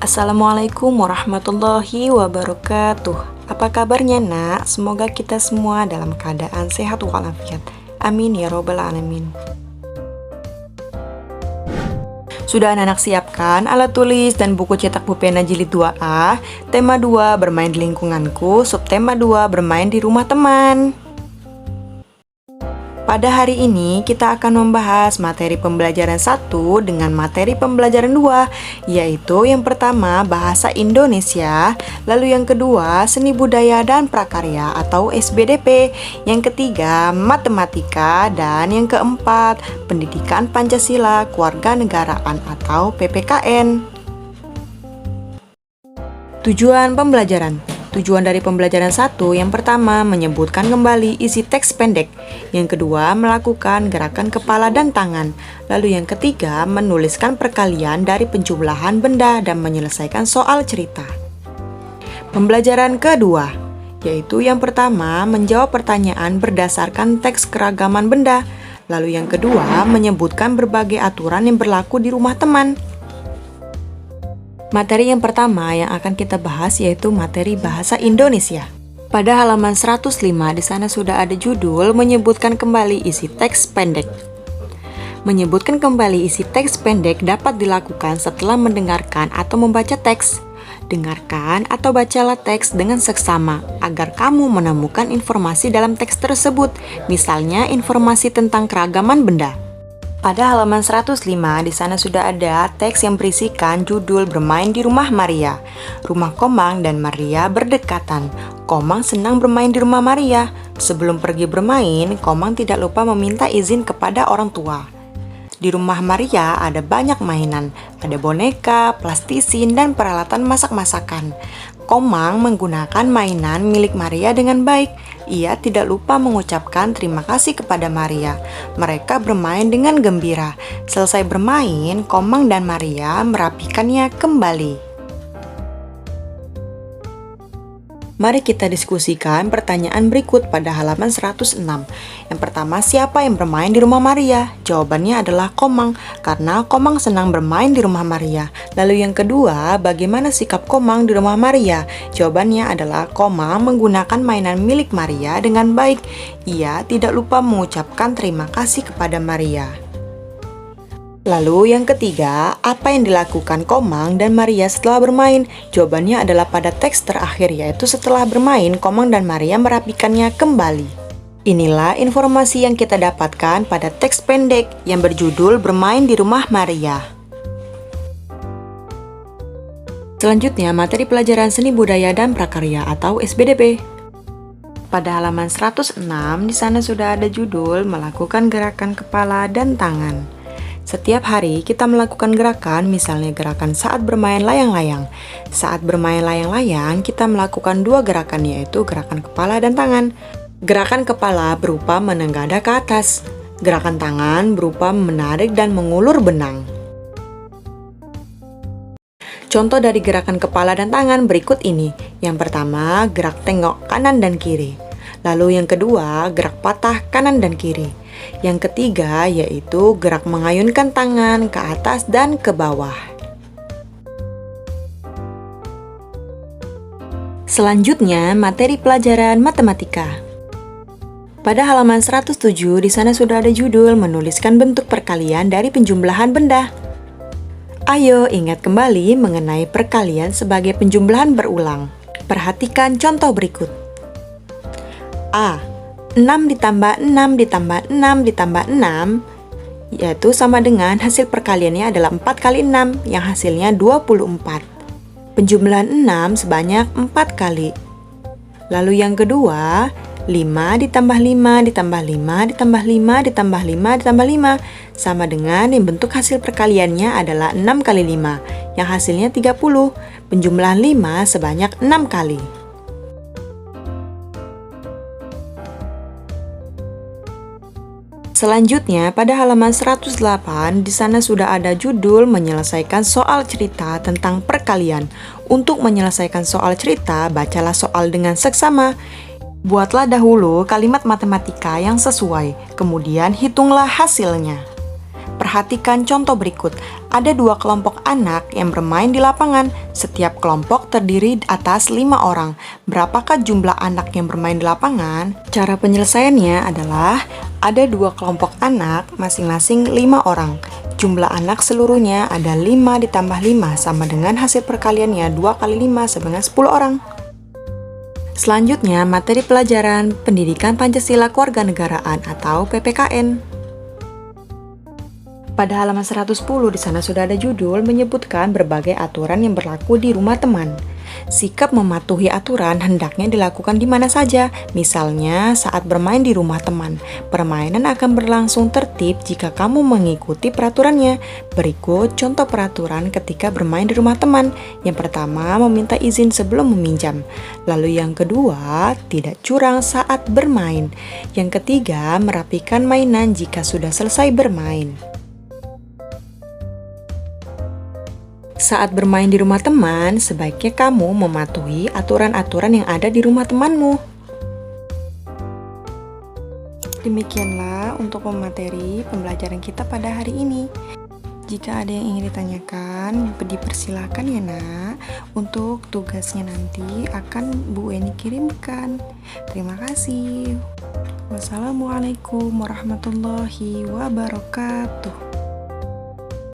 Assalamualaikum warahmatullahi wabarakatuh. Apa kabarnya nak? Semoga kita semua dalam keadaan sehat walafiat. Amin ya robbal alamin. Sudah anak-anak siapkan alat tulis dan buku cetak pulpen jilid 2A. Tema 2 bermain di lingkunganku, subtema 2 bermain di rumah teman. Pada hari ini kita akan membahas materi pembelajaran 1 dengan materi pembelajaran 2, yaitu yang pertama bahasa Indonesia, lalu yang kedua seni budaya dan prakarya atau SBDP, yang ketiga matematika, dan yang keempat pendidikan Pancasila kewarganegaraan atau PPKN. Tujuan pembelajaran. Tujuan dari pembelajaran 1 yang pertama menyebutkan kembali isi teks pendek, yang kedua melakukan gerakan kepala dan tangan, lalu yang ketiga menuliskan perkalian dari penjumlahan benda dan menyelesaikan soal cerita. Pembelajaran kedua, yaitu yang pertama menjawab pertanyaan berdasarkan teks keragaman benda, lalu yang kedua menyebutkan berbagai aturan yang berlaku di rumah teman. Materi yang pertama yang akan kita bahas yaitu materi bahasa Indonesia. Pada halaman 105 di sana sudah ada judul menyebutkan kembali isi teks pendek. Menyebutkan kembali isi teks pendek dapat dilakukan setelah mendengarkan atau membaca teks. Dengarkan atau bacalah teks dengan seksama agar kamu menemukan informasi dalam teks tersebut, misalnya informasi tentang keragaman benda. Pada halaman 105 di sana sudah ada teks yang berisikan judul bermain di rumah Maria. Rumah Komang dan Maria berdekatan. Komang senang bermain di rumah Maria. Sebelum pergi bermain, Komang tidak lupa meminta izin kepada orang tua. Di rumah Maria ada banyak mainan. Ada boneka, plastisin, dan peralatan masak-masakan. Komang menggunakan mainan milik Maria dengan baik. Ia tidak lupa mengucapkan terima kasih kepada Maria. Mereka bermain dengan gembira. Selesai bermain, Komang dan Maria merapikannya kembali. Mari kita diskusikan pertanyaan berikut pada halaman 106. Yang pertama, siapa yang bermain di rumah Maria? Jawabannya adalah Komang, karena Komang senang bermain di rumah Maria. Lalu yang kedua, bagaimana sikap Komang di rumah Maria? Jawabannya adalah Komang menggunakan mainan milik Maria dengan baik. Ia tidak lupa mengucapkan terima kasih kepada Maria. Lalu yang ketiga, apa yang dilakukan Komang dan Maria setelah bermain? Jawabannya adalah pada teks terakhir, yaitu setelah bermain, Komang dan Maria merapikannya kembali. Inilah informasi yang kita dapatkan pada teks pendek yang berjudul Bermain di Rumah Maria. Selanjutnya, materi pelajaran seni budaya dan prakarya atau SBDP. Pada halaman 106, di sana sudah ada judul melakukan gerakan kepala dan tangan. Setiap hari kita melakukan gerakan, misalnya gerakan saat bermain layang-layang. Saat bermain layang-layang, kita melakukan dua gerakan, yaitu gerakan kepala dan tangan. Gerakan kepala berupa menengadah ke atas. Gerakan tangan berupa menarik dan mengulur benang. Contoh dari gerakan kepala dan tangan berikut ini. Yang pertama, gerak tengok kanan dan kiri. Lalu yang kedua, gerak patah kanan dan kiri. Yang ketiga yaitu gerak mengayunkan tangan ke atas dan ke bawah. Selanjutnya, materi pelajaran matematika. Pada halaman 107 di sana sudah ada judul menuliskan bentuk perkalian dari penjumlahan benda. Ayo ingat kembali mengenai perkalian sebagai penjumlahan berulang. Perhatikan contoh berikut. A. 6 ditambah 6 ditambah 6 ditambah 6 yaitu sama dengan hasil perkaliannya adalah 4 kali 6 yang hasilnya 24. Penjumlahan 6 sebanyak 4 kali. Lalu yang kedua, 5 ditambah 5 ditambah 5 ditambah 5 ditambah 5 ditambah 5 sama dengan yang bentuk hasil perkaliannya adalah 6 kali 5 yang hasilnya 30. Penjumlahan 5 sebanyak 6 kali. Selanjutnya, pada halaman 108, di sana sudah ada judul menyelesaikan soal cerita tentang perkalian. Untuk menyelesaikan soal cerita, bacalah soal dengan seksama. Buatlah dahulu kalimat matematika yang sesuai, kemudian hitunglah hasilnya. Perhatikan contoh berikut. Ada 2 kelompok anak yang bermain di lapangan. Setiap kelompok terdiri atas 5 orang. Berapakah jumlah anak yang bermain di lapangan? Cara penyelesaiannya adalah ada 2 kelompok anak, masing-masing 5 orang. Jumlah anak seluruhnya ada 5 ditambah 5 sama dengan hasil perkaliannya 2 kali 5 sama dengan 10 orang. Selanjutnya, materi pelajaran Pendidikan Pancasila Kewarganegaraan atau PPKN. Pada halaman 110 di sana sudah ada judul menyebutkan berbagai aturan yang berlaku di rumah teman. Sikap mematuhi aturan hendaknya dilakukan di mana saja, misalnya saat bermain di rumah teman. Permainan akan berlangsung tertib jika kamu mengikuti peraturannya. Berikut contoh peraturan ketika bermain di rumah teman. Yang pertama, meminta izin sebelum meminjam. Lalu yang kedua, tidak curang saat bermain. Yang ketiga, merapikan mainan jika sudah selesai bermain. Saat bermain di rumah teman, sebaiknya kamu mematuhi aturan-aturan yang ada di rumah temanmu. Demikianlah untuk pemateri pembelajaran kita pada hari ini. Jika ada yang ingin ditanyakan, dipersilakan ya nak. Untuk tugasnya nanti akan Bu Eni kirimkan. Terima kasih. Wassalamualaikum warahmatullahi wabarakatuh.